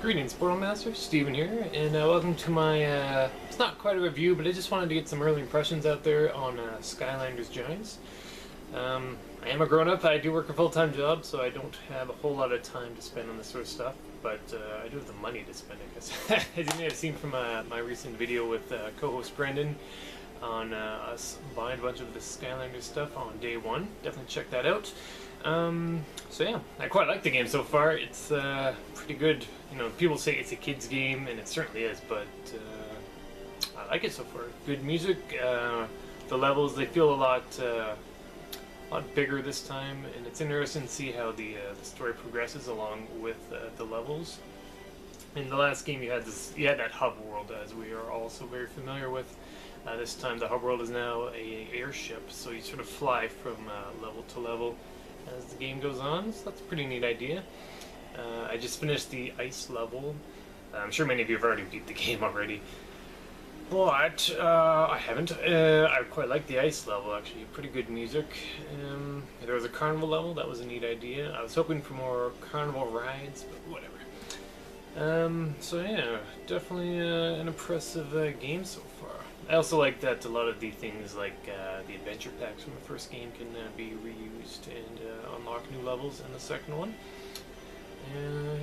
Greetings, Portal Master. Steven here, and welcome to my, it's not quite a review, but I just wanted to get some early impressions out there on Skylanders Giants. I am a grown-up, I do work a full-time job, so I don't have a whole lot of time to spend on this sort of stuff, but I do have the money to spend, I guess. As you may have seen from my recent video with co-host Brendan on us buying a bunch of the Skylanders stuff on day one. Definitely check that out. So yeah, I quite like the game so far. It's pretty good. You know, people say it's a kid's game, and it certainly is, but I like it so far. Good music. The levels, they feel a lot bigger this time, and it's interesting to see how the story progresses along with the levels. In the last game, you had that hub world, as we are also very familiar with. This time, the hub world is now an airship, so you sort of fly from level to level as the game goes on, so that's a pretty neat idea. I just finished the ice level. I'm sure many of you have already beat the game already, but I haven't. I quite like the ice level, actually. Pretty good music. There was a carnival level, that was a neat idea. I was hoping for more carnival rides, but whatever. So yeah, definitely an impressive game so far. I also like that a lot of the things like the adventure packs from the first game can be reused and unlock new levels in the second one.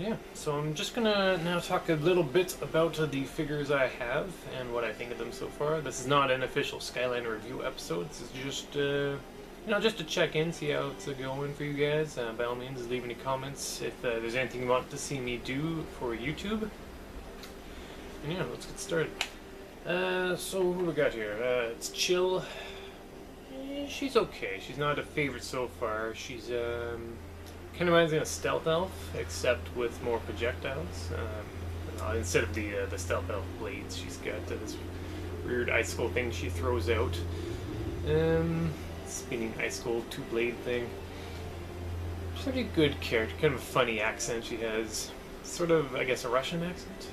Yeah, so I'm just gonna now talk a little bit about the figures I have and what I think of them so far. This is not an official Skylander review episode. This is just, just to check in, see how it's going for you guys. By all means, leave any comments if there's anything you want to see me do for YouTube. And yeah, let's get started. So who we got here? It's Chill. She's okay. She's not a favorite so far. She's kind of reminds me of Stealth Elf, except with more projectiles. Instead of the Stealth Elf blades, she's got this weird icicle thing she throws out. Spinning icicle two-blade thing. Pretty good character. Kind of a funny accent she has. Sort of, I guess, a Russian accent.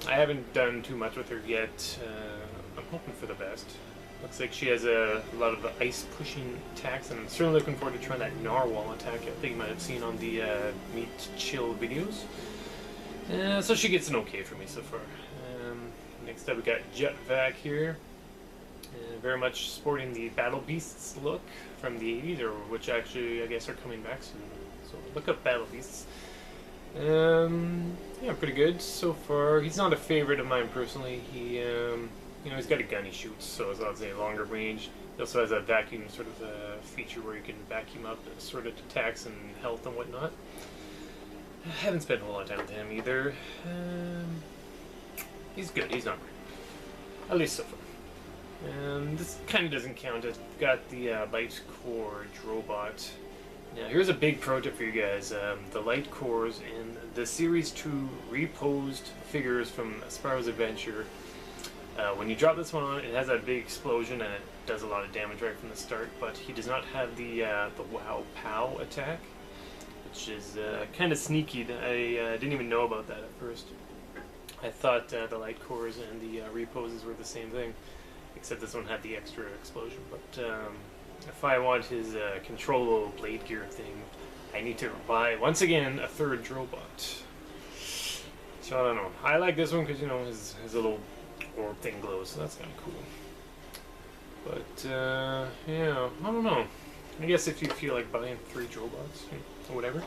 I haven't done too much with her yet. I'm hoping for the best. Looks like she has a lot of ice pushing attacks, and I'm certainly looking forward to trying that narwhal attack I think you might have seen on the Meet Chill videos. So she gets an okay for me so far. Next up we got Jetvac here. Very much sporting the Battle Beasts look from the 80s, or which actually I guess are coming back soon. So look up Battle Beasts. Yeah, pretty good so far. He's not a favorite of mine personally. He, he's got a gun he shoots, so as long as a longer range. He also has a vacuum sort of feature where you can vacuum up sort of attacks and health and whatnot. I haven't spent a whole lot of time with him either. He's good. He's not great, at least so far. This kind of doesn't count. I've got the Light Core Drobot. Now here's a big pro tip for you guys. The light cores in the Series 2 reposed figures from Spyro's Adventure. When you drop this one on, it has that big explosion and it does a lot of damage right from the start, but he does not have the Wow Pow attack, which is kind of sneaky. I didn't even know about that at first. I thought the light cores and the reposes were the same thing, except this one had the extra explosion, but if I want his controllable blade gear thing, I need to buy, once again, a third Drobot. So I don't know. I like this one because, his little orb thing glows, so that's kind of cool. But, yeah, I don't know. I guess if you feel like buying 3 Drobots, or whatever.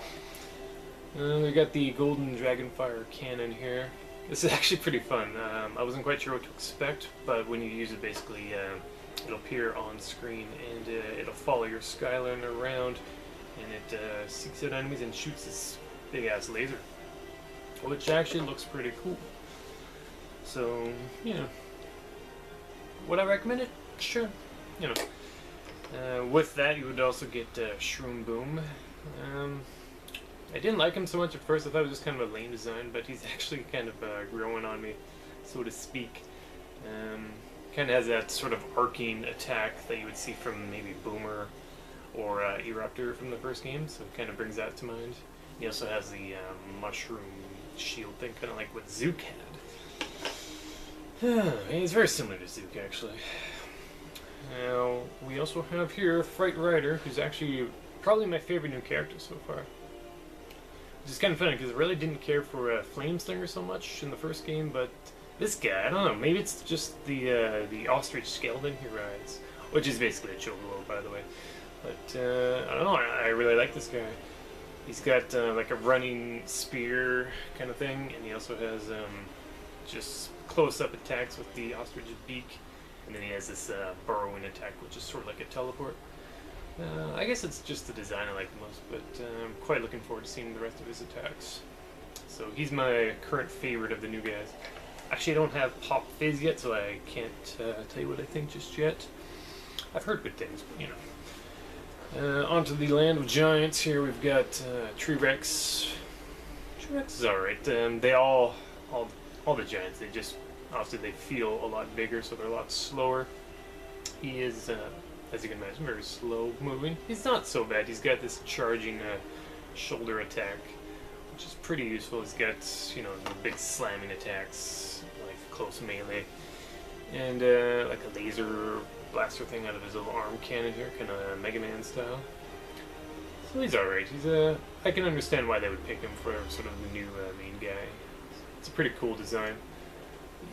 We got the Golden Dragonfire Cannon here. This is actually pretty fun. I wasn't quite sure what to expect, but when you use it, basically, it'll appear on screen, and it'll follow your Skylander around, and it seeks out enemies and shoots this big-ass laser, which actually looks pretty cool. So, would I recommend it? Sure. With that, you would also get Shroom Boom. I didn't like him so much at first. I thought it was just kind of a lame design, but he's actually kind of growing on me, so to speak. Kind of has that sort of arcing attack that you would see from maybe Boomer or Eruptor from the first game, so it kind of brings that to mind. He also has the mushroom shield thing, kind of like what Zook had. He's very similar to Zook, actually. Now, we also have here Fright Rider, who's actually probably my favorite new character so far. Which is kind of funny because I really didn't care for Flame Slinger so much in the first game, but this guy, I don't know, maybe it's just the ostrich skeleton he rides, which is basically a chocobo, by the way. But I don't know, I really like this guy. He's got like a running spear kind of thing, and he also has just close-up attacks with the ostrich's beak, and then he has this burrowing attack, which is sort of like a teleport. I guess it's just the design I like the most, but I'm quite looking forward to seeing the rest of his attacks. So he's my current favorite of the new guys. Actually, I don't have Pop Fizz yet, so I can't tell you what I think just yet. I've heard good things, but you know. Onto the Land of Giants here, we've got T-Rex. T-Rex is alright. They all the giants, obviously they feel a lot bigger, so they're a lot slower. He is, as you can imagine, very slow moving. He's not so bad. He's got this charging shoulder attack, which is pretty useful. He's got, you know, the big slamming attacks, like close melee, and like a laser blaster thing out of his little arm cannon here, kind of Mega Man style. So he's alright. I can understand why they would pick him for sort of the new main guy. It's a pretty cool design.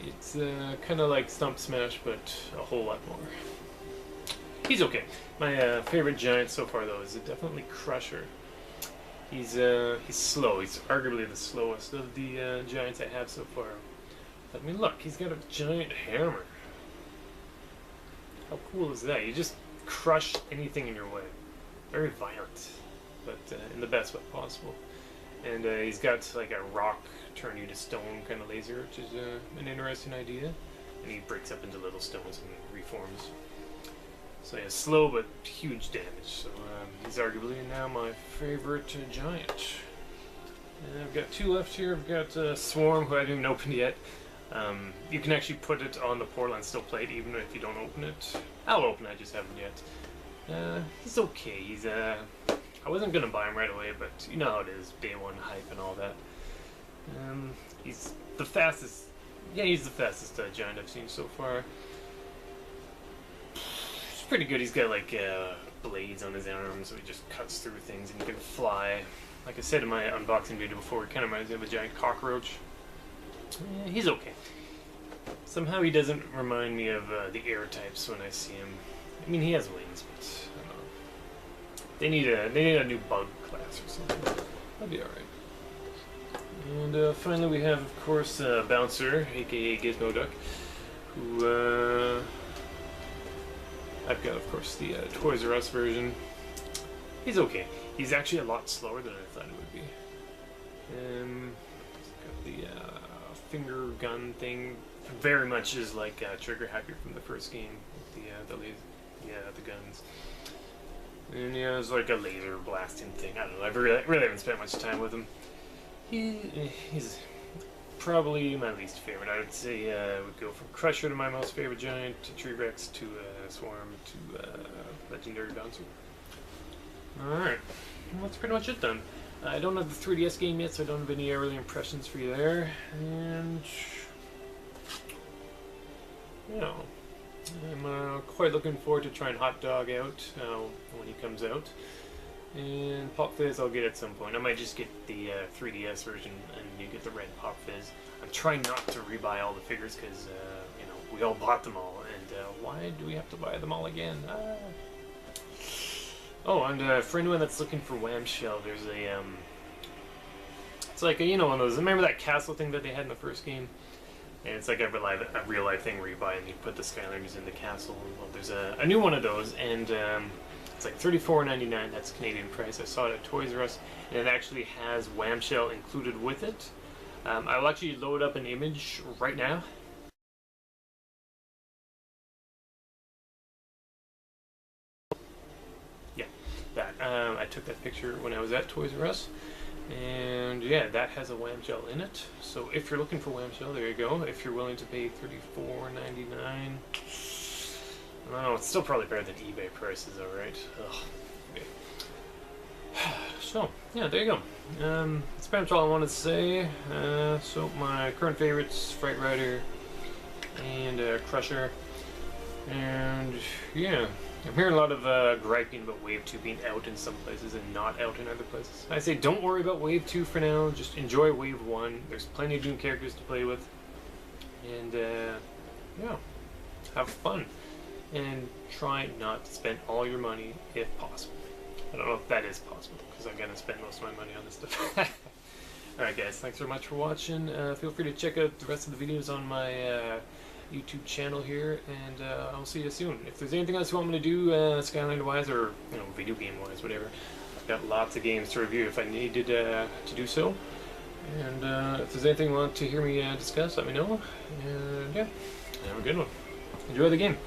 It's kind of like Stump Smash, but a whole lot more. He's okay. My favorite giant so far, though, is definitely Crusher. He's slow. He's arguably the slowest of the giants I have so far. But, I mean, look, he's got a giant hammer. How cool is that? You just crush anything in your way. Very violent, but in the best way possible. And he's got like a rock turn you to stone kind of laser, which is an interesting idea. And he breaks up into little stones and reforms. So yeah, slow but huge damage. So he's arguably now my favorite giant. And I've got two left here. I've got Swarm, who I haven't even opened yet. You can actually put it on the portal and still play it even if you don't open it. I'll open it, I just haven't yet. He's okay. I wasn't going to buy him right away, but you know how it is, day one hype and all that. He's the fastest, he's the fastest giant I've seen so far. He's pretty good. He's got like blades on his arms, so he just cuts through things and he can fly. Like I said in my unboxing video before, it kind of reminds me of a giant cockroach. He's okay. Somehow he doesn't remind me of the air types when I see him. I mean, he has wings, but I don't know. They need a new bug class or something. That'd be alright. And finally we have, of course, Bouncer, aka Gizmo Duck, who I've got, of course, the Toys R Us version. He's okay. He's actually a lot slower than I thought it would be. He's got the finger gun thing. Very much is like Trigger Happy from the first game with the guns. And yeah, it's like a laser blasting thing. I don't know. I really haven't spent much time with him. He's probably my least favorite. I would say would go from Crusher to my most favorite giant, to T-Rex, to Swarm, to Legendary Bouncer. Alright, well, that's pretty much it then. I don't have the 3DS game yet, so I don't have any early impressions for you there. And yeah, I'm quite looking forward to trying Hot Dog out when he comes out. And Pop Fizz I'll get at some point. I might just get the 3DS version and you get the red Pop Fizz. I'm trying not to rebuy all the figures because you know, we all bought them all, and why do we have to buy them all again? Oh, and for anyone that's looking for Whamshell, there's a it's like a, you know, one of those. Remember that castle thing that they had in the first game? And it's like a real life thing where you buy and you put the Skylanders in the castle. Well, there's a new one of those, and it's like $34.99. That's Canadian price. I saw it at Toys R Us, and it actually has Whamshell included with it. I'll actually load up an image right now. Yeah, that. I took that picture when I was at Toys R Us. And yeah, that has a Whamshell in it. So if you're looking for Whamshell, there you go. If you're willing to pay $34.99, I don't know, it's still probably better than eBay prices, alright? Okay. So, yeah, there you go. That's pretty much all I wanted to say. So my current favorites, Fright Rider and Crusher. And yeah, I'm hearing a lot of griping about Wave 2 being out in some places and not out in other places. I say don't worry about Wave 2 for now, just enjoy Wave 1. There's plenty of new characters to play with. And, yeah, have fun. And try not to spend all your money if possible. I don't know if that is possible, because I'm going to spend most of my money on this stuff. Alright guys, thanks very much for watching. Feel free to check out the rest of the videos on my YouTube channel here, and I'll see you soon. If there's anything else you want me to do, Skylander-wise, or video game-wise, whatever, I've got lots of games to review if I needed to do so. And if there's anything you want to hear me discuss, let me know. And yeah, have a good one. Enjoy the game.